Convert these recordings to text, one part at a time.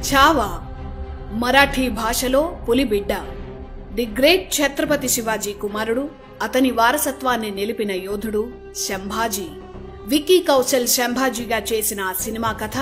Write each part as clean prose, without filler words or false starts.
ఛావా మరాఠీ భాషలో పులిబిడ్డ. The great Chhatrapati Shivaji కుమారుడు, అతని వారసత్వాన్ని నిలిపిన యోధుడు శంభాజీ. విక్కీ కౌశల్ శంభాజీగా చేసిన ఆ సినిమా కథ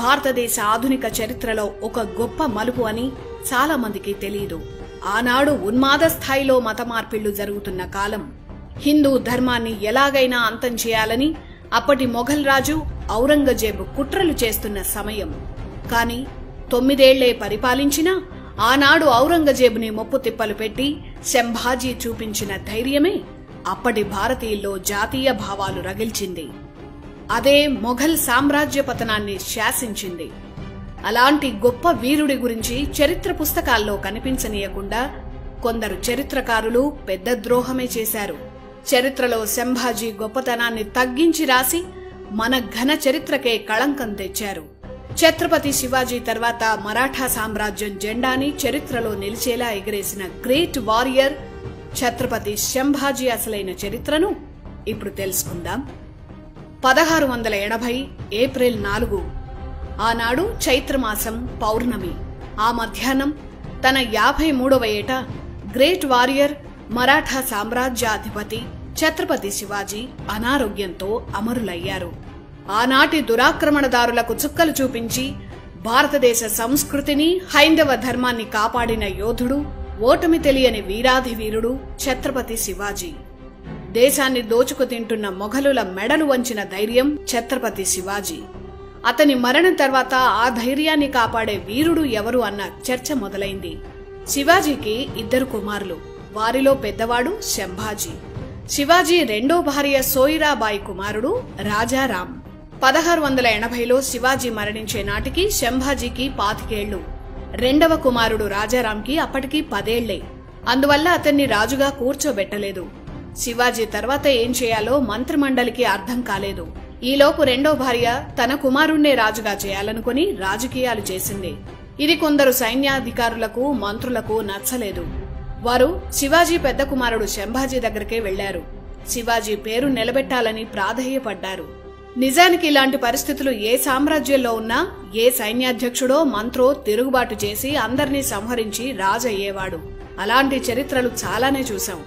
భారతదేశ ఆధునిక చరిత్రలో ఒక గొప్ప మలుపు అని చాలా మందికి తెలియదు. ఆనాడు ఉన్మాద స్థాయిలో మత మార్పిళ్లు జరుగుతున్న కాలం. హిందూ ధర్మాన్ని ఎలాగైనా అంతం చేయాలని అప్పటి మొఘల్ రాజు ఔరంగజేబు కుట్రలు చేస్తున్న సమయం. కాని 9 ఏళ్లే పరిపాలించినా ఆనాడు ఔరంగజేబుని ముప్పు తిప్పలు పెట్టి శంభాజీ చూపించిన ధైర్యమే అప్పటి భారతీయుల్లో జాతీయ భావాలు రగిల్చింది. అదే మొఘల్ సామ్రాజ్య పతనాన్ని శాసించింది. అలాంటి గొప్ప వీరుడి గురించి చరిత్ర పుస్తకాల్లో కనిపించనీయకుండా కొందరు చరిత్రకారులు పెద్ద ద్రోహమే చేశారు. చరిత్రలో శంభాజీ గొప్పతనాన్ని తగ్గించి రాసి మన ఘన చరిత్రకే కళంకం తెచ్చారు. ఛత్రపతి శివాజీ తర్వాత మరాఠా సామ్రాజ్యం జెండాని చరిత్రలో నిలిచేలా ఎగిరేసిన గ్రేట్ వారియర్ ఛత్రపతి శంభాజీ అసలైన చరిత్రను ఇప్పుడు తెలుసుకుందాం. 1680 ఏప్రిల్ 4 ఆనాడు చైత్రమాసం పౌర్ణమి. ఆ మధ్యాహ్నం తన 53వ ఏట గ్రేట్ వారియర్ మరాఠా సామ్రాజ్యాధిపతి ఛత్రపతి శివాజీ అనారోగ్యంతో అమరులయ్యారు. ఆనాటి దురాక్రమణదారులకు చుక్కలు చూపించి భారతదేశ సంస్కృతిని, హైందవ ధర్మాన్ని కాపాడిన యోధుడు, ఓటమి తెలియని వీరాధి వీరుడు ఛత్రపతి శివాజీ. దేశాన్ని దోచుకు తింటున్న మొఘలుల మెడలు వంచిన ధైర్యం ఛత్రపతి శివాజీ. అతని మరణం తర్వాత ఆ ధైర్యాన్ని కాపాడే వీరుడు ఎవరు అన్న చర్చ మొదలైంది. శివాజీకి 2 కుమారులు. వారిలో పెద్దవాడు శంభాజీ. శివాజీ రెండో భార్య సోయిరాబాయి కుమారుడు రాజారాం. 1680లో శివాజీ మరణించే నాటికి శంభాజీకి 25 ఏళ్లు. రెండవ కుమారుడు రాజారాంకి అప్పటికి 10 ఏళ్లే. అందువల్ల అతన్ని రాజుగా కూర్చోబెట్టలేదు. శివాజీ తర్వాత ఏం చేయాలో మంత్రిమండలికి అర్థం కాలేదు. ఈలోపు రెండో భార్య తన కుమారుణ్ణే రాజుగా చేయాలనుకుని రాజకీయాలు చేసింది. ఇది కొందరు సైన్యాధికారులకు, మంత్రులకు నచ్చలేదు. వారు శివాజీ పెద్ద కుమారుడు శంభాజీ దగ్గరికే వెళ్లారు. శివాజీ పేరు నిలబెట్టాలని ప్రాధేయపడ్డారు. నిజానికి ఇలాంటి పరిస్థితులు ఏ సామ్రాజ్యంలో ఉన్నా ఏ సైన్యాధ్యక్షుడో మంత్రో తిరుగుబాటు చేసి అందర్నీ సంహరించి రాజయ్యేవాడు. అలాంటి చరిత్రలు చాలానే చూశాం.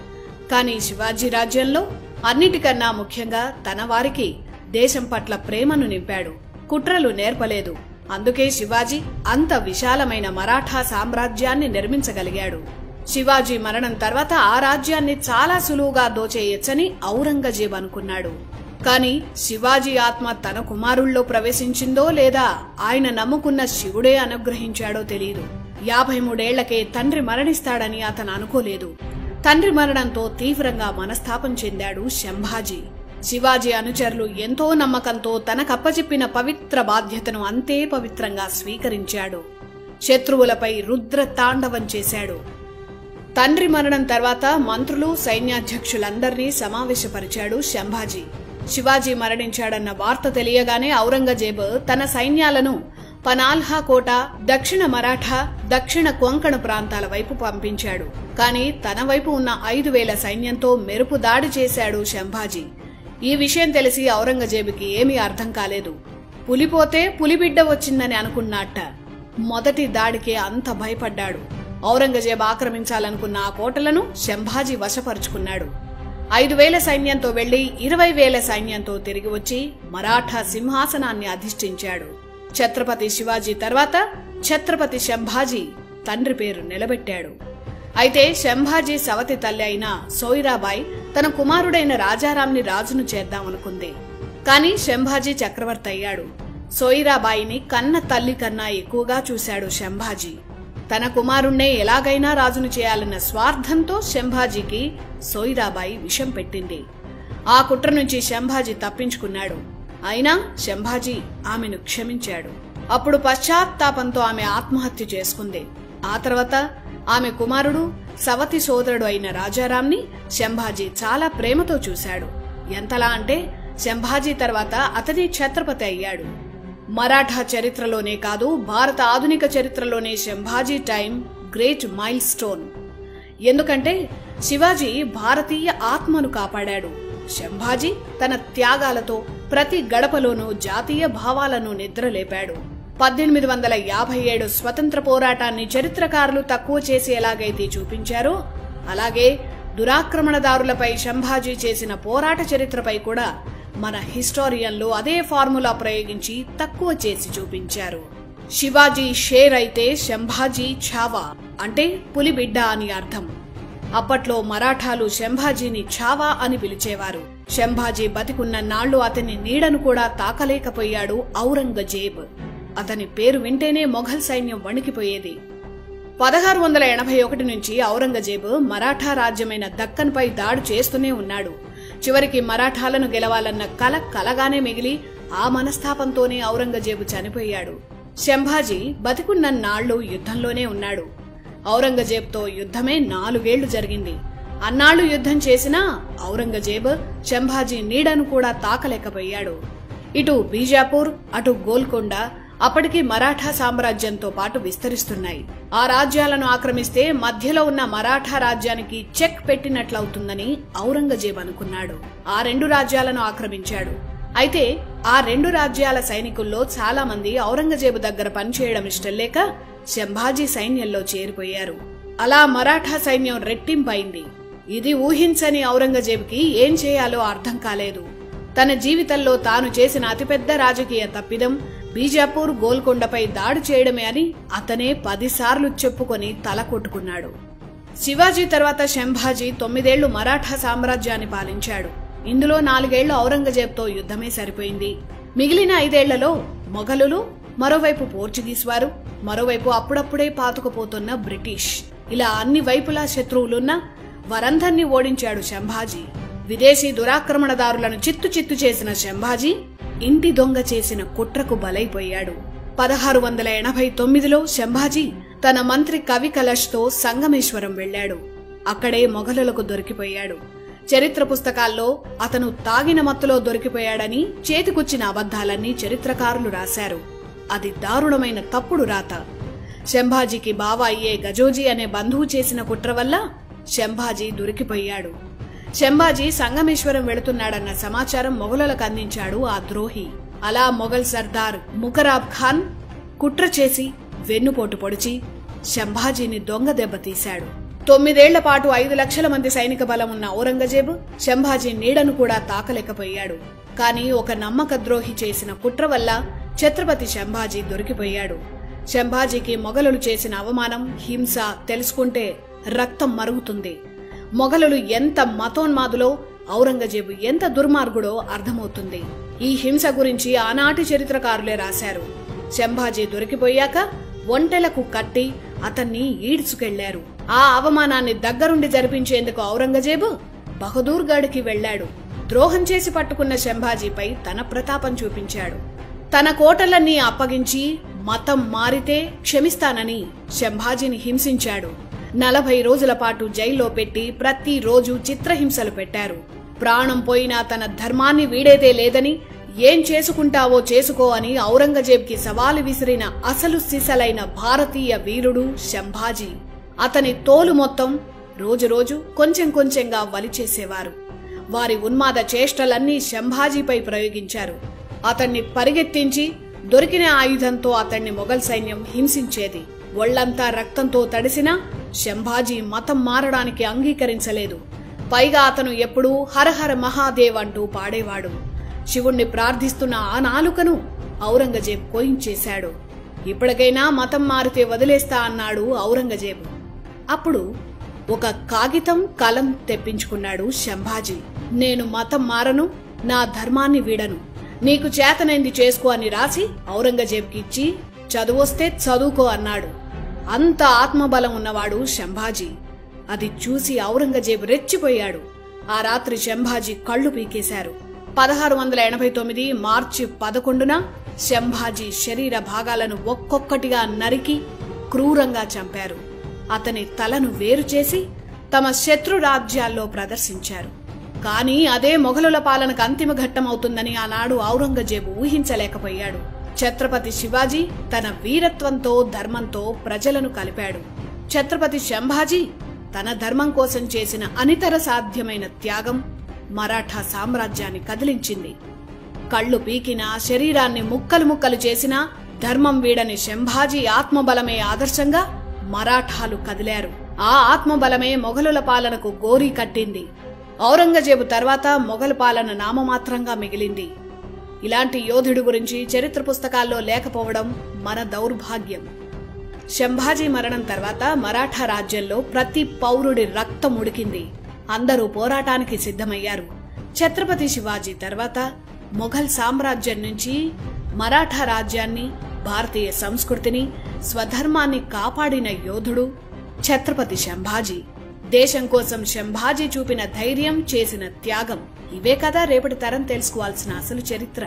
కానీ శివాజీ రాజ్యంలో అన్నిటికన్నా ముఖ్యంగా తన వారికి దేశం పట్ల ప్రేమను నింపాడు. కుట్రలు నేర్పలేదు. అందుకే శివాజీ అంత విశాలమైన మరాఠా సామ్రాజ్యాన్ని నిర్మించగలిగాడు. శివాజీ మరణం తర్వాత ఆ రాజ్యాన్ని చాలా సులువుగా దోచేయచ్చని ఔరంగజేబ్ అనుకున్నాడు. కాని శివాజీ ఆత్మ తన కుమారుల్లో ప్రవేశించిందో లేదా ఆయన నమ్ముకున్న శివుడే అనుగ్రహించాడో తెలియదు. 53 ఏళ్లకే తండ్రి మరణిస్తాడని అతను అనుకోలేదు. తండ్రి మరణంతో తీవ్రంగా మనస్తాపం చెందాడు శంభాజీ. శివాజీ అనుచరులు ఎంతో నమ్మకంతో తనకప్పచెప్పిన పవిత్ర బాధ్యతను అంతే పవిత్రంగా స్వీకరించాడు. శత్రువులపై రుద్ర తాండవం చేశాడు. తండ్రి మరణం తర్వాత మంత్రులు, సైన్యాధ్యక్షులందర్నీ సమావేశపరిచాడు శంభాజీ. శివాజీ మరణించాడన్న వార్త తెలియగానే ఔరంగజేబ్ తన సైన్యాలను పనాల్హా కోట, దక్షిణ మరాఠా, దక్షిణ కొంకణ ప్రాంతాల వైపు పంపించాడు. కాని తన వైపు ఉన్న 5000 సైన్యంతో మెరుపు దాడి చేశాడు శంభాజీ. ఈ విషయం తెలిసి ఔరంగజేబుకి ఏమీ అర్థం కాలేదు. పులిపోతే పులిబిడ్డ వచ్చిందని అనుకున్నట్ట. మొదటి దాడికే అంత భయపడ్డాడు. ఔరంగజేబు ఆక్రమించాలనుకున్న ఆ కోటలను శంభాజీ వశపరుచుకున్నాడు. 5000 సైన్యంతో వెళ్లి 20,000 సైన్యంతో తిరిగి వచ్చి మరాఠా సింహాసనాన్ని అధిష్ఠించాడు. ఛత్రపతి శివాజీ తర్వాత ఛత్రపతి శంభాజీ తండ్రి పేరు నిలబెట్టాడు. అయితే శంభాజీ సవతి తల్లి అయిన సోయిరాబాయి తన కుమారుడైన రాజారాంని రాజును చేద్దామనుకుంది. కాని శంభాజీ చక్రవర్తి అయ్యాడు. సోయిరాబాయిని కన్న తల్లి కన్నా ఎక్కువగా చూశాడు శంభాజీ. తన కుమారుణ్ణే ఎలాగైనా రాజును చేయాలన్న స్వార్థంతో శంభాజీకి సోయిరాబాయి విషం పెట్టింది. ఆ కుట్ర నుంచి శంభాజీ తప్పించుకున్నాడు. అయినా శంభాజీ ఆమెను క్షమించాడు. అప్పుడు పశ్చాత్తాపంతో ఆమె ఆత్మహత్య చేసుకుంది. ఆ తర్వాత ఆమె కుమారుడు, సవతి సోదరుడు అయిన రాజారాంని శంభాజీ చాలా ప్రేమతో చూశాడు. ఎంతలా అంటే శంభాజీ తర్వాత అతని ఛత్రపతి అయ్యాడు. మరాఠా చరిత్రలోనే కాదు, భారత ఆధునిక చరిత్రలోనే Sambhaji time great mile stone. ఎందుకంటే శివాజీ భారతీయ ఆత్మను కాపాడాడు. శంభాజీ తన త్యాగాలతో ప్రతి గడపలోనూ జాతీయ భావాలను నిద్రలేపాడు. 1857 స్వతంత్ర పోరాటాన్ని చరిత్రకారులు తక్కువ చేసి ఎలాగైతే చూపించారో అలాగే దురాక్రమణదారులపై సంభాజీ చేసిన పోరాట చరిత్రపై కూడా మన హిస్టోరియన్లు అదే ఫార్ములా ప్రయోగించి తక్కువ చేసి చూపించారు. శివాజీ షేర్ అయితే సంభాజీ ఛావా అంటే పులిబిడ్డ అని అర్థం. అప్పట్లో మరాఠాలు సంభాజీని ఛావా అని పిలిచేవారు. సంభాజీ బతికున్న నాళ్లు అతని నీడను కూడా తాకలేకపోయాడు ఔరంగజేబ్. అతని పేరు వింటేనే మొఘల్ సైన్యం వణికిపోయేది. 1681 నుంచి ఔరంగజేబు మరాఠా రాజ్యమైన దక్కన్పై దాడి చేస్తూనే ఉన్నాడు. చివరికి మరాఠాలను గెలవాలన్న కల కలగానే మిగిలి ఆ మనస్తాపంతోనే ఔరంగజేబు చనిపోయాడు. సంభాజీ బతికున్న నాళ్లు యుద్ధంలోనే ఉన్నాడు. ఔరంగజేబ్తో యుద్ధమే 4 ఏళ్లు జరిగింది. అన్నాళ్లు యుద్ధం చేసినా ఔరంగజేబ్ సంభాజీ నీడను కూడా తాకలేకపోయాడు. ఇటు బీజాపూర్ అటు గోల్కొండ అప్పటికి మరాఠా సామ్రాజ్యంతో పాటు విస్తరిస్తున్నాయి. ఆ రాజ్యాలను ఆక్రమిస్తే మధ్యలో ఉన్న మరాఠా రాజ్యానికి చెక్ పెట్టినట్లవుతుందని ఔరంగజేబ్ అనుకున్నాడు. ఆ 2 రాజ్యాలను ఆక్రమించాడు. అయితే ఆ 2 రాజ్యాల సైనికుల్లో చాలా మంది ఔరంగజేబు దగ్గర పనిచేయడం ఇష్టం లేక సంభాజీ సైన్యంలో చేరిపోయారు. అలా మరాఠా సైన్యం రెట్టింపైంది. ఇది ఊహించని ఔరంగజేబుకి ఏం చేయాలో అర్థం కాలేదు. తన జీవితంలో తాను చేసిన అతిపెద్ద రాజకీయ తప్పిదం బీజాపూర్ గోల్కొండపై దాడి చేయడమే అని అతనే 10 సార్లు చెప్పుకొని తల కొట్టుకున్నాడు. శివాజీ తర్వాత సంభాజీ 9 ఏళ్లు మరాఠా సామ్రాజ్యాన్ని పాలించాడు. ఇందులో 4 ఏళ్లు ఔరంగజేబ్తో యుద్ధమే సరిపోయింది. మిగిలిన 5 ఏళ్లలో మొఘలులు, మరోవైపు పోర్చుగీస్ వారు, మరోవైపు అప్పుడప్పుడే పాతుకుపోతున్న బ్రిటిష్, ఇలా అన్ని వైపులా శత్రువులున్నా వారందర్నీ ఓడించాడు సంభాజీ. విదేశీ దురాక్రమణదారులను చిత్తు చేసిన సంభాజీ ఇంటి దొంగ చేసిన కుట్రకు బలైపోయాడు. 1689లో సంభాజీ తన మంత్రి కవి కలష్తో సంగమేశ్వరం వెళ్లాడు. అక్కడే మొఘలులకు దొరికిపోయాడు. చరిత్ర పుస్తకాల్లో అతను తాగిన మత్తులో దొరికిపోయాడని చేతికొచ్చిన అబద్ధాలన్నీ చరిత్రకారులు రాశారు. అది దారుణమైన తప్పుడు రాత. సంభాజీకి బావ అయ్యే గజోజీ అనే బంధువు చేసిన కుట్ర వల్ల సంభాజీ దొరికిపోయాడు. సంభాజీ సంగమేశ్వరం వెళుతున్నాడన్న సమాచారం మొఘలులకు అందించాడు ఆ ద్రోహి. అలా మొఘల్ సర్దార్ ముకరాబ్ ఖాన్ కుట్ర చేసి వెన్నుపోటు పొడిచి సంభాజీని దొంగ దెబ్బతీశాడు. 9 ఏళ్ల పాటు 5 లక్షల మంది సైనిక బలం ఉన్న ఔరంగజేబు సంభాజీ నీడను కూడా తాకలేకపోయాడు. కానీ ఒక నమ్మక ద్రోహి చేసిన కుట్ర వల్ల ఛత్రపతి సంభాజీ దొరికిపోయాడు. సంభాజీకి మొఘలులు చేసిన అవమానం, హింస తెలుసుకుంటే రక్తం మరుగుతుంది. మొఘలులు ఎంత మతోన్మాదులో, ఔరంగజేబు ఎంత దుర్మార్గుడో అర్థమవుతుంది. ఈ హింస గురించి ఆనాటి చరిత్రకారులే రాశారు. సంభాజీ దొరికిపోయాక ఒంటెలకు కట్టి అతన్ని ఈడ్చుకెళ్లారు. ఆ అవమానాన్ని దగ్గరుండి జరిపించేందుకు ఔరంగజేబు బహదూర్గఢ్కి వెళ్లాడు. ద్రోహం చేసి పట్టుకున్న సంభాజీపై తన ప్రతాపం చూపించాడు. తన కోటలన్నీ అప్పగించి మతం మారితే క్షమిస్తానని సంభాజీని హింసించాడు. 40 రోజుల పాటు జైల్లో పెట్టి ప్రతిరోజు చిత్రహింసలు పెట్టారు. ప్రాణం పోయినా తన ధర్మాన్ని వీడేదే లేదని, ఏం చేసుకుంటావో చేసుకో అని ఔరంగజేబ్కి సవాలు విసిరిన అసలు సిసలైన భారతీయ వీరుడు సంభాజీ. అతని తోలు మొత్తం రోజురోజు కొంచెం కొంచెంగా వలిచేసేవారు. వారి ఉన్మాద చేష్టలన్నీ సంభాజీపై ప్రయోగించారు. అతన్ని పరిగెత్తించి దొరికిన ఆయుధంతో అతన్ని మొఘల్ సైన్యం హింసించేది. ఒళ్లంతా రక్తంతో తడిసినా సంభాజీ మతం మారడానికి అంగీకరించలేదు. పైగా అతను ఎప్పుడూ హరహర మహాదేవ్ అంటూ పాడేవాడు. శివుణ్ణి ప్రార్థిస్తున్న ఆ నాలుకను ఔరంగజేబ్ కోయించేశాడు. ఇప్పటికైనా మతం మారితే వదిలేస్తా అన్నాడు ఔరంగజేబు. అప్పుడు ఒక కాగితం కలం తెప్పించుకున్నాడు సంభాజీ. నేను మతం మారను, నా ధర్మాన్ని వీడను, నీకు చేతనైంది చేసుకో అని రాసి ఔరంగజేబ్కిచ్చి చదువొస్తే చదువుకో అన్నాడు. అంత ఆత్మబలం ఉన్నవాడు సంభాజీ. అది చూసి ఔరంగజేబు రెచ్చిపోయాడు. ఆ రాత్రి సంభాజీ కళ్లు పీకేశారు. 1689 మార్చి 11న సంభాజీ శరీర భాగాలను ఒక్కొక్కటిగా నరికి క్రూరంగా చంపారు. అతని తలను వేరు చేసి తమ శత్రు రాజ్యాల్లో ప్రదర్శించారు. కానీ అదే మొఘలుల పాలనకు అంతిమ ఘట్టమవుతుందని ఆనాడు ఔరంగజేబు ఊహించలేకపోయాడు. ఛత్రపతి శివాజీ తన వీరత్వంతో, ధర్మంతో ప్రజలను కలిపాడు. ఛత్రపతి సంభాజీ తన ధర్మం కోసం చేసిన అనితర సాధ్యమైన త్యాగం మరాఠా సామ్రాజ్యాన్ని కదిలించింది. కళ్ళు పీకినా, శరీరాన్ని ముక్కలు ముక్కలు చేసినా ధర్మం వీడని శంభాజీ ఆత్మబలమే ఆదర్శంగా మరాఠాలు కదిలారు. ఆ ఆత్మబలమే మొఘలుల పాలనకు గోరీ కట్టింది. ఔరంగజేబు తర్వాత మొఘల్ పాలన నామమాత్రంగా మిగిలింది. ఇలాంటి యోధుడి గురించి చరిత్ర పుస్తకాల్లో లేకపోవడం మన దౌర్భాగ్యం. శంభాజీ మరణం తర్వాత మరాఠా రాజ్యంలో ప్రతి పౌరుడి రక్తం ఉడికింది. అందరూ పోరాటానికి సిద్ధమయ్యారు. ఛత్రపతి శివాజీ తర్వాత మొఘల్ సామ్రాజ్యం నుంచి మరాఠా రాజ్యాన్ని, భారతీయ సంస్కృతిని, స్వధర్మాన్ని కాపాడిన యోధుడు ఛత్రపతి శంభాజీ. దేశం కోసం శంభాజీ చూపిన ధైర్యం, చేసిన త్యాగం, ఇవే కదా రేపటి తరం తెలుసుకోవాల్సిన అసలు చరిత్ర.